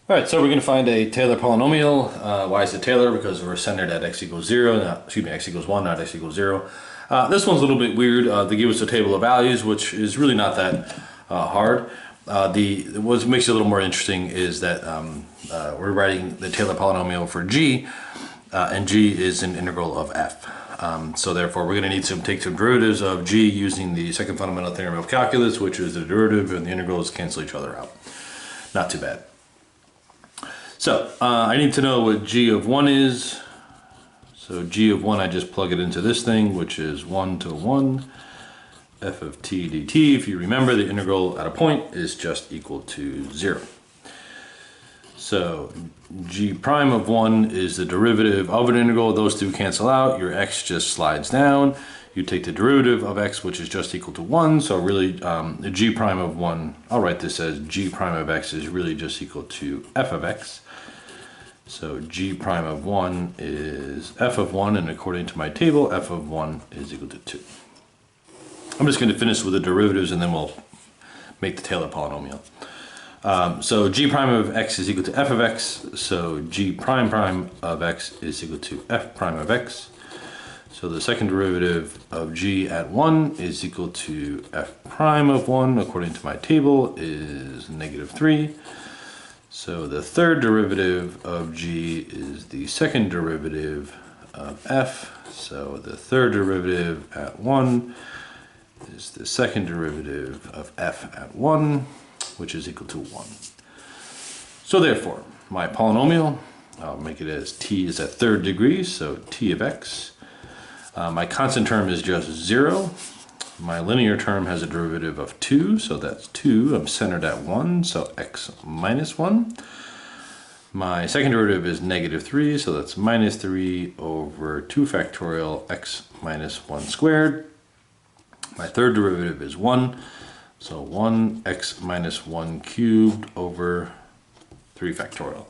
Alright, so we're going to find a Taylor polynomial. Why is it Taylor? Because we're centered at x equals 0, x equals 1, not x equals 0. This one's a little bit weird. They give us a table of values, which is really not that hard. What makes it a little more interesting is that we're writing the Taylor polynomial for g, and g is an integral of f. So therefore, we're going to need to take some derivatives of g using the second fundamental theorem of calculus, which is the derivative and the integrals cancel each other out. Not too bad. So I need to know what g of 1 is. So g of 1, I just plug it into this thing, which is 1 to 1 f of t dt. If you remember, the integral at a point is just equal to 0. So g prime of 1 is the derivative of an integral. Those two cancel out. Your x just slides down. You take the derivative of x, which is just equal to 1. So really, the g prime of 1, I'll write this as g prime of x is really just equal to f of x. So g prime of 1 is f of 1, and according to my table, f of 1 is equal to 2. I'm just going to finish with the derivatives, and then we'll make the Taylor polynomial. So g prime of x is equal to f of x, so g prime prime of x is equal to f prime of x. So the second derivative of g at 1 is equal to f prime of 1, according to my table, is negative 3. So the third derivative of g is the second derivative of f. So the third derivative at 1 is the second derivative of f at 1, which is equal to 1. So therefore, my polynomial, I'll make it as t is at third degree, so t of x. My constant term is just 0. My linear term has a derivative of 2, so that's 2. I'm centered at 1, so x minus 1. My second derivative is negative 3, so that's minus 3 over 2 factorial x minus 1 squared. My third derivative is 1, so 1 x minus 1 cubed over 3 factorial.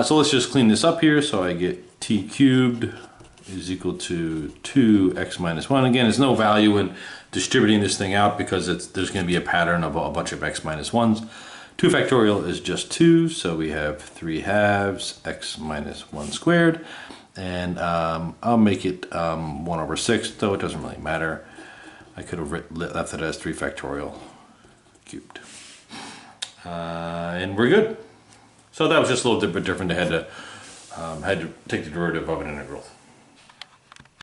So let's just clean this up here. So I get t cubed is equal to 2x minus 1. Again, there's no value in distributing this thing out because there's going to be a pattern of a bunch of x minus 1s. 2 factorial is just 2, so we have 3 halves x minus 1 squared. And I'll make it 1 over 6, though it doesn't really matter. I could have left it as 3 factorial cubed. And we're good. So that was just a little bit different. I had to take the derivative of an integral.